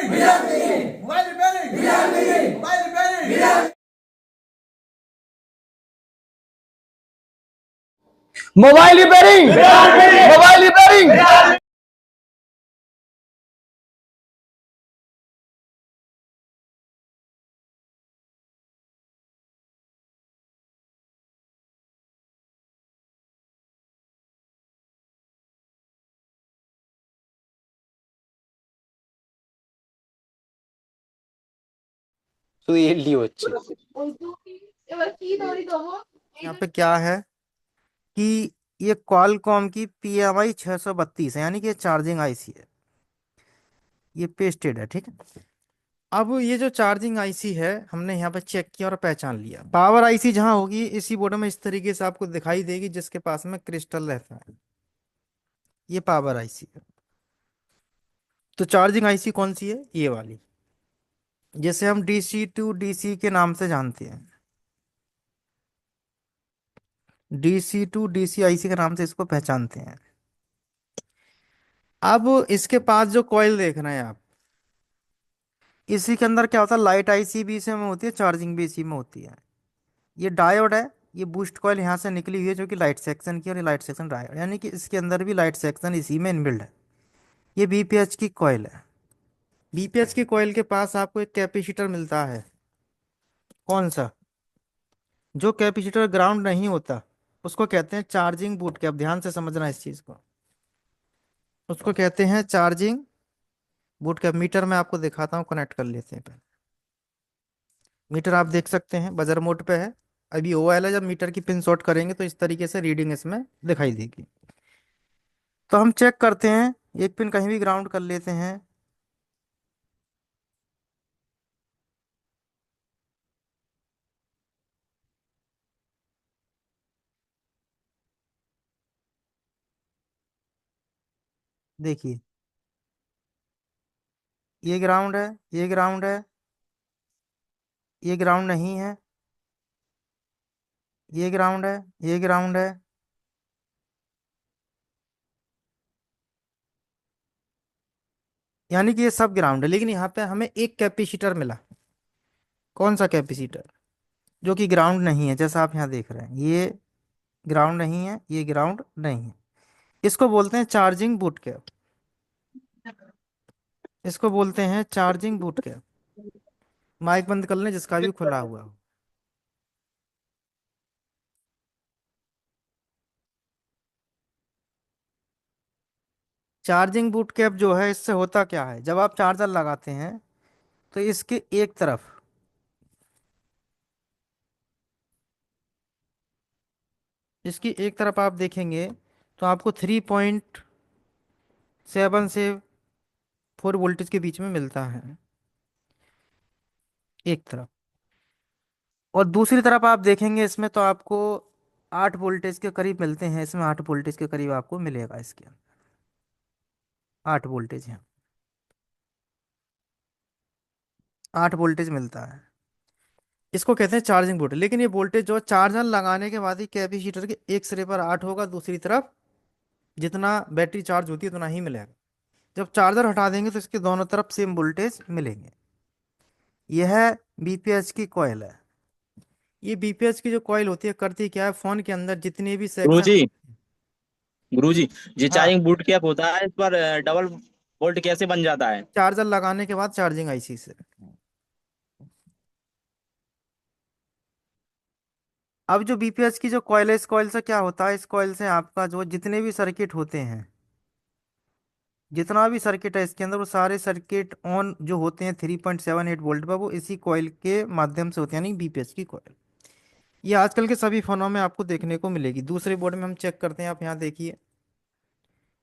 Mobile repairing, mobile repairing, mobile repairing, mobile repairing. তো এলি হচ্ছে। यहाँ पे क्या है कि ये क्वालकॉम की PMI 632 है, यानी कि चार्जिंग आईसी है, ये पेस्टेड है, ठीक है। अब ये जो चार्जिंग आईसी है हमने यहाँ पे चेक किया और पहचान लिया। पावर आईसी जहाँ होगी इसी बोर्ड में इस तरीके से आपको दिखाई देगी, जिसके पास में क्रिस्टल रहता है, ये पावर आईसी है। तो चार्जिंग आईसी कौन सी है? ये वाली, जैसे हम DC टू DC के नाम से जानते हैं, DC टू DC आईसी के नाम से इसको पहचानते हैं। अब इसके पास जो कॉइल देख रहे हैं आप, इसी के अंदर क्या होता है, लाइट आईसी भी इसी में होती है, चार्जिंग भी इसी में होती है। ये डायोड है, ये बूस्ट कॉइल यहाँ से निकली हुई है जो कि लाइट सेक्शन की, और ये लाइट सेक्शन डायोड, यानी कि इसके अंदर भी लाइट सेक्शन इसी में इनबिल्ड है। ये बीपीएच की कॉइल है। बीपीएच की कॉइल के पास आपको एक कैपेसिटर मिलता है। कौन सा? जो कैपेसिटर ग्राउंड नहीं होता उसको कहते हैं चार्जिंग बूट कैप। ध्यान से समझना इस चीज को, उसको कहते हैं चार्जिंग बूट कैप। मीटर में आपको दिखाता हूँ, कनेक्ट कर लेते हैं पहले। मीटर आप देख सकते हैं बजर मोड पे है, अभी OIL है। जब मीटर की पिन शॉर्ट करेंगे तो इस तरीके से रीडिंग इसमें दिखाई देगी। तो हम चेक करते हैं, एक पिन कहीं भी ग्राउंड कर लेते हैं। देखिए, ये ग्राउंड है, ये ग्राउंड है, ये ग्राउंड नहीं है, ये ग्राउंड है, ये ग्राउंड है, यानी कि ये सब ग्राउंड है। लेकिन यहाँ पे हमें एक कैपेसिटर मिला। कौन सा कैपेसिटर? जो कि ग्राउंड नहीं है, जैसा आप यहाँ देख रहे हैं, ये ग्राउंड नहीं है, ये ग्राउंड नहीं है। इसको बोलते हैं चार्जिंग बूट कैप, इसको बोलते हैं चार्जिंग बूट कैप। माइक बंद कर लें जिसका भी खुला हुआ हो। चार्जिंग बूट कैप जो है, इससे होता क्या है, जब आप चार्जर लगाते हैं तो इसके एक तरफ, इसकी एक तरफ आप देखेंगे तो आपको 3.7 से 4 वोल्टेज के बीच में मिलता है एक तरफ। और दूसरी तरफ आप देखेंगे इसमें तो आपको 8 वोल्टेज के करीब मिलते हैं। इसमें 8 वोल्टेज के करीब आपको मिलेगा, इसके अंदर 8 वोल्टेज है, 8 वोल्टेज मिलता है। इसको कहते हैं चार्जिंग वोल्टेज। लेकिन ये वोल्टेज जो चार्जर लगाने के बाद ही कैपेसिटर के एक सिरे पर 8 होगा, दूसरी तरफ जितना बैटरी चार्ज होती है उतना ही मिलेगा। जब चार्जर हटा देंगे तो इसके दोनों तरफ सेम वोल्टेज मिलेंगे। यह बीपीएच की कॉइल है। ये बीपीएच की जो कॉइल होती है करती क्या है, फोन के अंदर जितने भी सेक्शन। गुरुजी, गुरुजी, ये हाँ, चार्जिंग बूट कैप होता है, इस पर डबल वोल्ट कैसे बन जाता है? चार्जर लगाने के बाद चार्जिंग आईसी से। अब जो बीपीएच की जो कॉइल है, इस कॉइल से क्या होता है, इस कॉइल से आपका जो जितने भी सर्किट होते हैं, जितना भी सर्किट है इसके अंदर, वो सारे सर्किट ऑन जो होते हैं 3.78 वोल्ट पर, वो इसी कॉइल के माध्यम से होते हैं, यानी बीपीएच की कॉइल। ये आजकल के सभी फोनों में आपको देखने को मिलेगी। दूसरे बोर्ड में हम चेक करते हैं, आप यहाँ देखिए,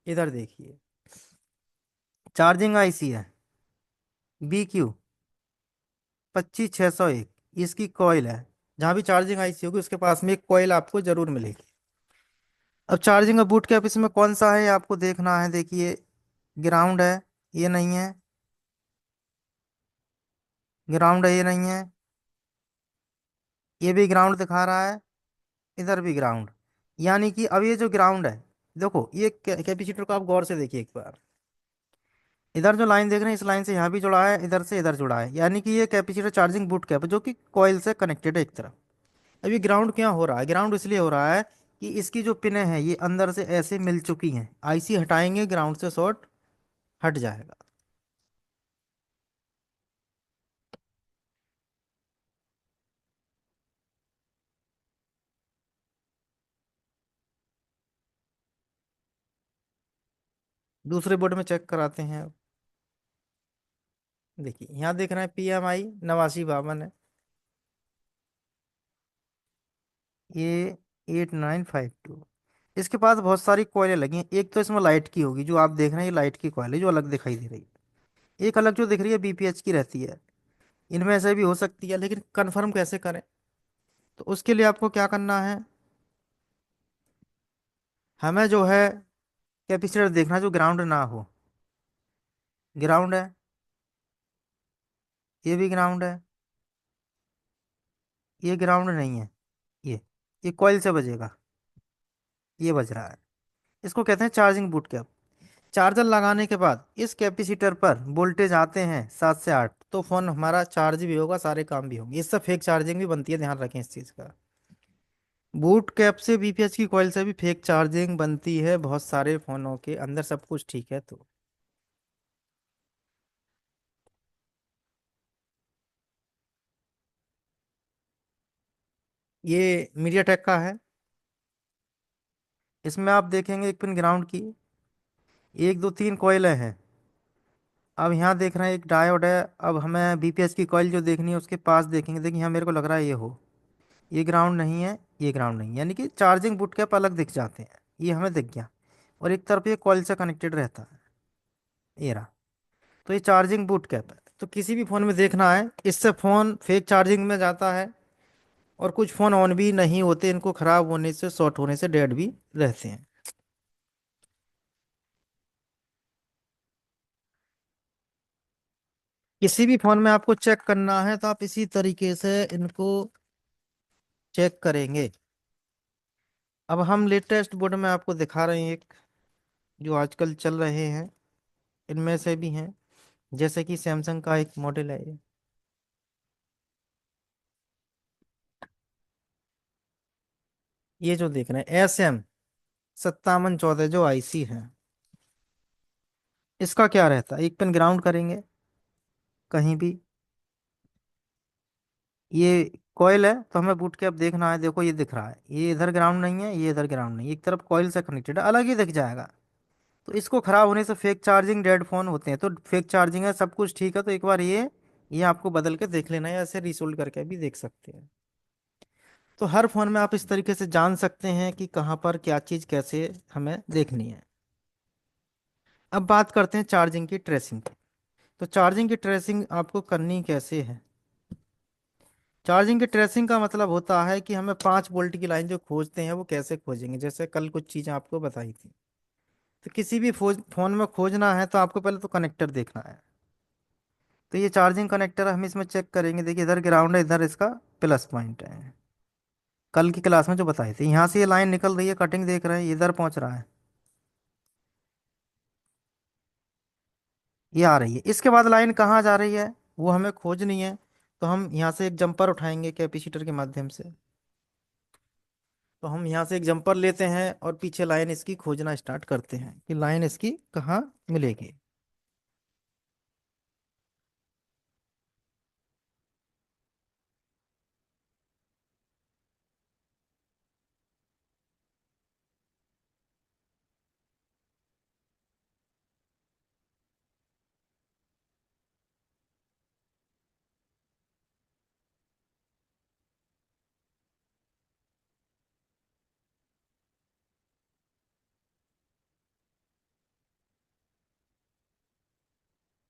इधर देखिए, चार्जिंग आईसी है BQ 25601, इसकी कॉइल है। जहाँ भी चार्जिंग आईसी होगी उसके पास में एक कॉइल आपको जरूर मिलेगी। अब चार्जिंग का बूट कैप इसमें कौन सा है आपको देखना है। देखिए, ग्राउंड है, ये नहीं है, ग्राउंड है, ये नहीं है, ये भी ग्राउंड दिखा रहा है, इधर भी ग्राउंड। यानी कि अब ये जो ग्राउंड है, देखो ये कैपेसिटर को आप गौर से देखिए एक बार, इधर जो लाइन देख रहे हैं इस लाइन से यहाँ भी जुड़ा है, इधर से इधर जुड़ा है, यानी कि ये कैपेसिटर चार्जिंग बूट कैप है जो कि कॉइल से कनेक्टेड है एक तरफ। अब ये ग्राउंड क्यों हो रहा है? ग्राउंड इसलिए हो रहा है कि इसकी जो पिनें हैं ये अंदर से ऐसे मिल चुकी हैं, आईसी हटाएंगे ग्राउंड से शॉर्ट हट जाएगा। दूसरे बोर्ड में चेक कराते हैं। देखिए यहाँ देख रहे हैं PMI 8952 है, ये 8952। इसके पास बहुत सारी कोयलें लगी हैं, एक तो इसमें लाइट की होगी जो आप देख रहे हैं, ये लाइट की कोयल है जो अलग दिखाई दे रही है, एक अलग जो दिख रही है BPH की रहती है। इनमें से भी हो सकती है, लेकिन कंफर्म कैसे करें? तो उसके लिए आपको क्या करना है, हमें जो है कैपेसिटर देखना जो ग्राउंड ना हो। ग्राउंड है, ये भी ग्राउंड है, ये ग्राउंड नहीं है, ये कॉइल से बजेगा, ये बज रहा है। इसको कहते हैं चार्जिंग बूट कैप। चार्जर लगाने के बाद इस कैपेसिटर पर वोल्टेज आते हैं 7 से 8, तो फोन हमारा चार्ज भी होगा, सारे काम भी होंगे। इससे फेक चार्जिंग भी बनती है, ध्यान रखें इस चीज़ का। बूट कैप से BPH की कॉइल से भी फेक चार्जिंग बनती है बहुत सारे फोनों के अंदर, सब कुछ ठीक है तो। ये मीडियाटेक का है, इसमें आप देखेंगे एक पिन ग्राउंड की, एक दो तीन कॉइलें हैं। अब यहाँ देख रहे हैं एक डायोड है। अब हमें BPH की कॉइल जो देखनी है उसके पास देखेंगे, देखिए यहाँ मेरे को लग रहा है ये ग्राउंड नहीं है, ये ग्राउंड नहीं है, यानी कि चार्जिंग बूट कैप अलग दिख जाते हैं। ये हमें दिख गया, और एक तरफ ये कॉइल से कनेक्टेड रहता है, ये रहा। तो ये चार्जिंग बूट कैप है। तो किसी भी फ़ोन में देखना है, इससे फ़ोन फेक चार्जिंग में जाता है, और कुछ फ़ोन ऑन भी नहीं होते, इनको ख़राब होने से, शॉर्ट होने से डेड भी रहते हैं। किसी भी फ़ोन में आपको चेक करना है तो आप इसी तरीके से इनको चेक करेंगे। अब हम लेटेस्ट बोर्ड में आपको दिखा रहे हैं एक, जो आजकल चल रहे हैं, इनमें से भी हैं, जैसे कि सैमसंग का एक मॉडल है ये जो देख रहे हैं SM 5714 जो आईसी है। इसका क्या रहता है, एक पिन ग्राउंड करेंगे कहीं भी, ये कॉइल है तो हमें बूट कैप देखना है। देखो ये दिख रहा है, ये इधर ग्राउंड नहीं है, ये इधर ग्राउंड नहीं है, एक तरफ कॉइल से कनेक्टेड है, अलग ही दिख जाएगा। तो इसको खराब होने से फेक चार्जिंग डेड फोन होते हैं, तो फेक चार्जिंग है, सब कुछ ठीक है तो एक बार ये आपको बदल के देख लेना है, या ऐसे रीसोल्ड करके भी देख सकते हैं। तो हर फोन में आप इस तरीके से जान सकते हैं कि कहाँ पर क्या चीज़ कैसे हमें देखनी है। अब बात करते हैं चार्जिंग की ट्रेसिंग की। तो चार्जिंग की ट्रेसिंग आपको करनी कैसे है? चार्जिंग की ट्रेसिंग का मतलब होता है कि हमें 5 वोल्ट की लाइन जो खोजते हैं वो कैसे खोजेंगे, जैसे कल कुछ चीज़ें आपको बताई थी। तो किसी भी फोन में खोजना है तो आपको पहले तो कनेक्टर देखना है। तो ये चार्जिंग कनेक्टर हम इसमें चेक करेंगे, देखिए इधर ग्राउंड है, इधर इसका प्लस पॉइंट है। कल की क्लास में जो बताए थे, यहाँ से ये लाइन निकल रही है, कटिंग देख रहे हैं, ये इधर पहुंच रहा है, ये आ रही है। इसके बाद लाइन कहाँ जा रही है वो हमें खोजनी है। तो हम यहाँ से एक जंपर उठाएंगे कैपेसिटर के माध्यम से। तो हम यहाँ से एक जंपर लेते हैं और पीछे लाइन इसकी खोजना स्टार्ट करते हैं कि लाइन इसकी कहाँ मिलेगी।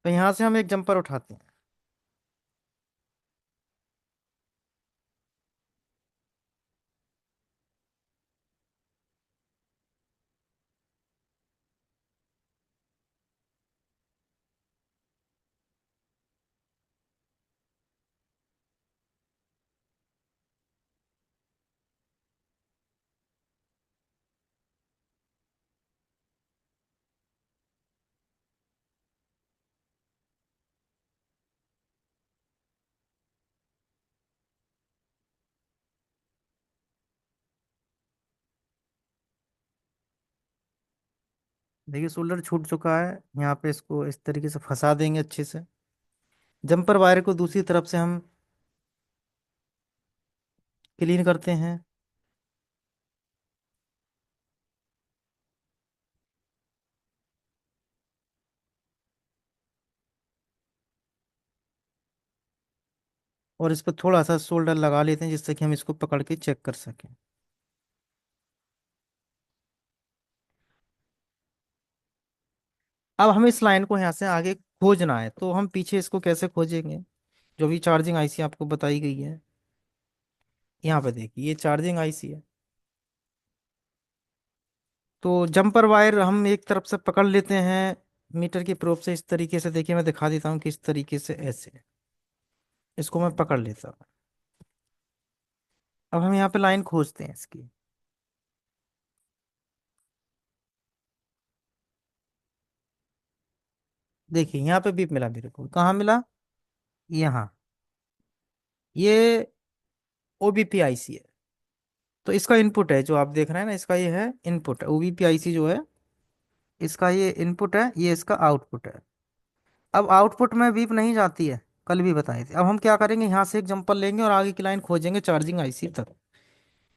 तो यहाँ से हम एक जंपर उठाते हैं। देखिए सोल्डर छूट चुका है, यहाँ पे इसको इस तरीके से फंसा देंगे अच्छे से। जंपर वायर को दूसरी तरफ से हम क्लीन करते हैं। और इस पर थोड़ा सा सोल्डर लगा लेते हैं जिससे कि हम इसको पकड़ के चेक कर सकें। अब हमें इस लाइन को यहाँ से आगे खोजना है, तो हम पीछे इसको कैसे खोजेंगे? जो भी चार्जिंग आईसी आपको बताई गई है, यहाँ पे देखिए ये चार्जिंग आईसी है। तो जंपर वायर हम एक तरफ से पकड़ लेते हैं मीटर की प्रोब से, इस तरीके से। देखिए मैं दिखा देता हूँ कि इस तरीके से ऐसे इसको मैं पकड़ लेता हूँ। अब हम यहाँ पे लाइन खोजते हैं इसकी। देखिए यहाँ पे बीप मिला मेरे को, कहाँ मिला? यहाँ। ये ओबीपी आईसी है। तो इसका इनपुट है जो आप देख रहे हैं ना, इसका ये है इनपुट है। ओबीपी आईसी जो है, इसका ये इनपुट है, ये इसका आउटपुट है। अब आउटपुट में बीप नहीं जाती है, कल भी बताए थे। अब हम क्या करेंगे, यहाँ से एक जंपर लेंगे और आगे की लाइन खोजेंगे चार्जिंग आईसी तक।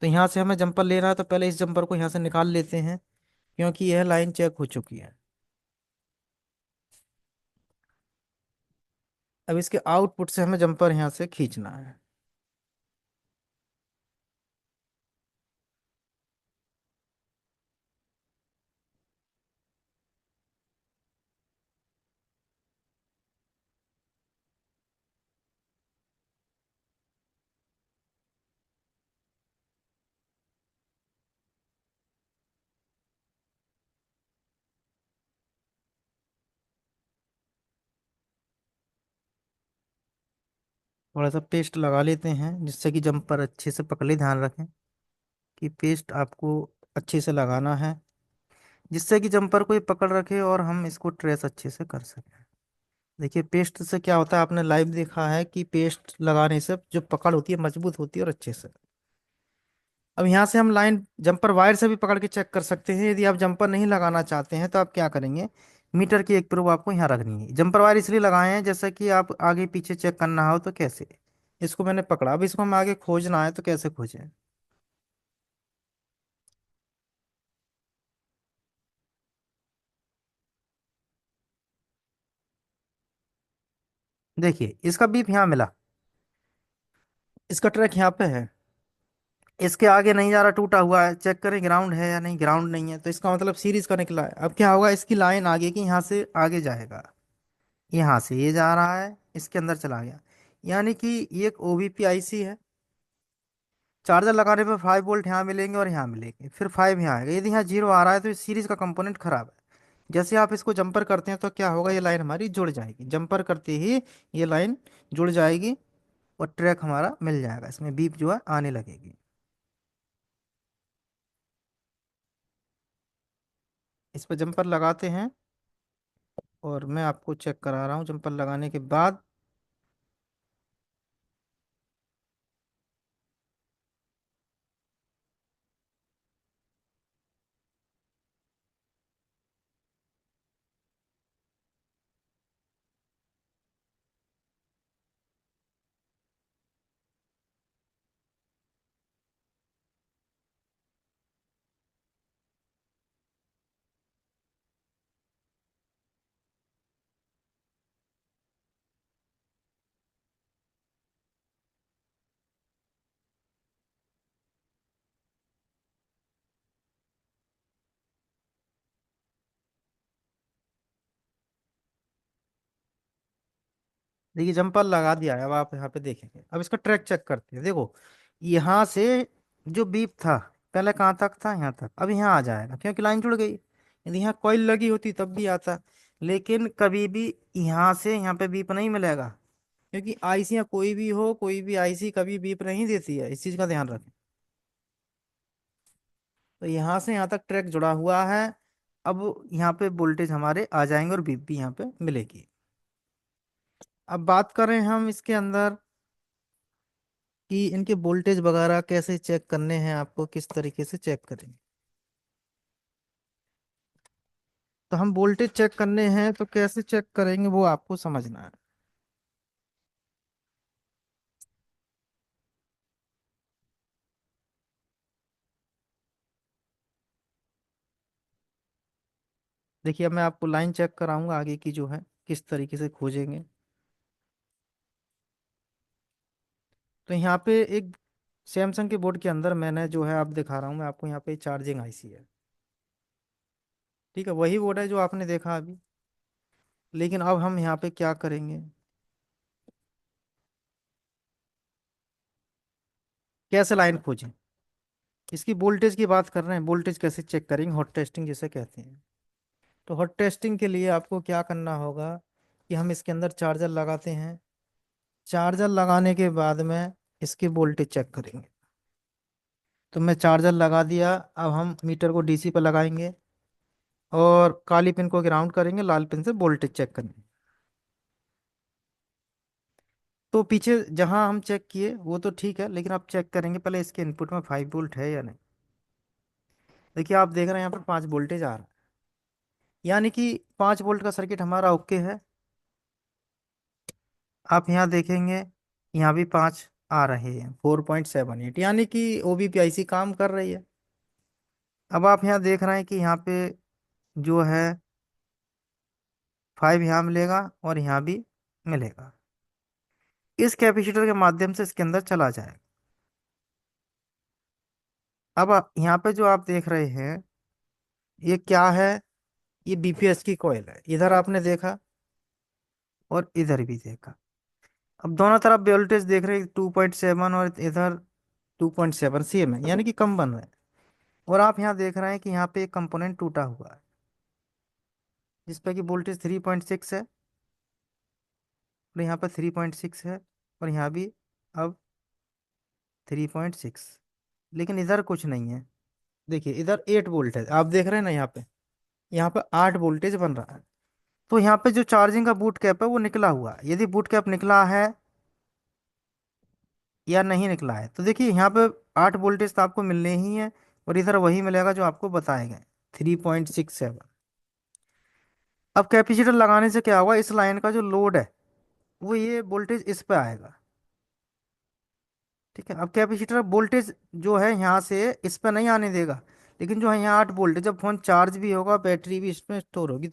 तो यहाँ से हमें जंपर लेना है, तो पहले इस जंपर को यहाँ से निकाल लेते हैं, क्योंकि यह लाइन चेक हो चुकी है। अब इसके आउटपुट से हमें जंपर यहाँ से खींचना है। थोड़ा सा पेस्ट लगा लेते हैं जिससे कि जंपर अच्छे से पकड़े। ध्यान रखें कि पेस्ट आपको अच्छे से लगाना है, जिससे कि जंपर को ये पकड़ रखे और हम इसको ट्रेस अच्छे से कर सकें। देखिए पेस्ट से क्या होता है, आपने लाइव देखा है कि पेस्ट लगाने से जो पकड़ होती है मजबूत होती है और अच्छे से। अब यहाँ से हम लाइन जंपर वायर से भी पकड़ के चेक कर सकते हैं। यदि आप जंपर नहीं लगाना चाहते हैं तो आप क्या करेंगे, मीटर की एक प्रोब आपको यहाँ रखनी है। जंपर वायर इसलिए लगाए हैं जैसे कि आप आगे पीछे चेक करना हो तो कैसे। इसको मैंने पकड़ा, अब इसको हम आगे खोजना है तो कैसे खोजें? देखिए इसका बीप यहाँ मिला, इसका ट्रैक यहाँ पे है, इसके आगे नहीं जा रहा, टूटा हुआ है। चेक करें ग्राउंड है या नहीं, ग्राउंड नहीं है, तो इसका मतलब सीरीज का निकला है। अब क्या होगा, इसकी लाइन आगे की यहाँ से आगे जाएगा, यहाँ से ये जा रहा है, इसके अंदर चला गया। यानी कि ये एक ओबीपी आईसी है। चार्जर लगाने पर 5 वोल्ट यहाँ मिलेंगे और यहाँ मिलेंगे, फिर 5 यहाँ आएगा। यदि यहाँ 0 आ रहा है तो इस सीरीज का कंपोनेंट खराब है। जैसे आप इसको जंपर करते हैं तो क्या होगा, ये लाइन हमारी जुड़ जाएगी। जंपर करते ही ये लाइन जुड़ जाएगी और ट्रैक हमारा मिल जाएगा, इसमें बीप जो है आने लगेगी। इस पर जंपर लगाते हैं और मैं आपको चेक करा रहा हूँ जंपर लगाने के बाद। देखिए जंपर लगा दिया है, अब आप यहाँ पे देखेंगे। अब इसका ट्रैक चेक करते हैं। देखो यहाँ से जो बीप था पहले कहाँ तक था, यहाँ तक। अब यहाँ आ जाएगा क्योंकि लाइन जुड़ गई। यदि यहाँ कॉइल लगी होती तब भी आता, लेकिन कभी भी यहाँ से यहाँ पे बीप नहीं मिलेगा, क्योंकि आईसी या कोई भी हो, कोई भी आईसी कभी बीप नहीं देती है, इस चीज का ध्यान रखें। तो यहाँ से यहाँ तक ट्रैक जुड़ा हुआ है। अब यहाँ पे वोल्टेज हमारे आ जाएंगे और बीप भी यहाँ पे मिलेगी। अब बात करें हम इसके अंदर कि इनके वोल्टेज वगैरह कैसे चेक करने हैं, आपको किस तरीके से चेक करेंगे। तो हम वोल्टेज चेक करने हैं तो कैसे चेक करेंगे वो आपको समझना है। देखिए अब मैं आपको लाइन चेक कराऊंगा आगे की जो है किस तरीके से खोजेंगे। तो यहाँ पे एक सैमसंग के बोर्ड के अंदर मैंने जो है आप दिखा रहा हूँ मैं आपको, यहाँ पे चार्जिंग आईसी है। ठीक है, वही बोर्ड है जो आपने देखा अभी। लेकिन अब हम यहाँ पे क्या करेंगे, कैसे लाइन खोजें। इसकी वोल्टेज की बात कर रहे हैं, वोल्टेज कैसे चेक करेंगे, हॉट टेस्टिंग जिसे कहते हैं। तो हॉट टेस्टिंग के लिए आपको क्या करना होगा कि हम इसके अंदर चार्जर लगाते हैं। चार्जर लगाने के बाद में इसकी वोल्टेज चेक करेंगे। तो मैं चार्जर लगा दिया, अब हम मीटर को डीसी पर लगाएंगे और काली पिन को ग्राउंड करेंगे, लाल पिन से वोल्टेज चेक करेंगे। तो पीछे जहां हम चेक किए वो तो ठीक है, लेकिन आप चेक करेंगे पहले इसके इनपुट में 5 वोल्ट है या नहीं। देखिए आप देख रहे हैं यहाँ पर 5 वोल्टेज आ रहा है, यानी कि 5 वोल्ट का सर्किट हमारा ओके है। आप यहाँ देखेंगे यहाँ भी 5 आ रहे हैं, 4.78, यानी कि ओबीपीआईसी काम कर रही है। अब आप यहाँ देख रहे हैं कि यहाँ पे जो है 5 यहाँ मिलेगा और यहाँ भी मिलेगा। इस कैपेसिटर के माध्यम से इसके अंदर चला जाएगा। अब यहाँ पे जो आप देख रहे हैं ये क्या है, ये बीपीएस की कॉइल है। इधर आपने देखा और इधर भी देखा। अब दोनों तरफ वोल्टेज देख रहे हैं 2.7 और इधर 2.7, सेम है, यानी कि कम बन रहा है। और आप यहाँ देख रहे हैं कि यहाँ पे एक कंपोनेंट टूटा हुआ है जिसपे कि वोल्टेज 3.6 है और यहाँ पर 3.6 है और यहाँ भी अब 3.6, लेकिन इधर कुछ नहीं है। देखिए इधर 8 वोल्ट है, आप देख रहे हैं ना यहाँ पे 8 वोल्टेज बन रहा है। तो यहाँ पे जो चार्जिंग का बूट कैप है वो निकला हुआ है। यदि बूट कैप निकला है या नहीं निकला है तो देखिए यहाँ पे 8 वोल्टेज तो आपको मिलने ही है और इधर वही मिलेगा जो आपको बताए गए, 3.67। अब कैपेसिटर लगाने से क्या होगा, इस लाइन का जो लोड है वो ये वोल्टेज इस पे आएगा। ठीक है, अब कैपेसिटर वोल्टेज जो है यहाँ से इस पे नहीं आने देगा, लेकिन जो है यहाँ 8 वोल्ट, जब फोन चार्ज भी होगा बैटरी भी इसमें स्टोर होगी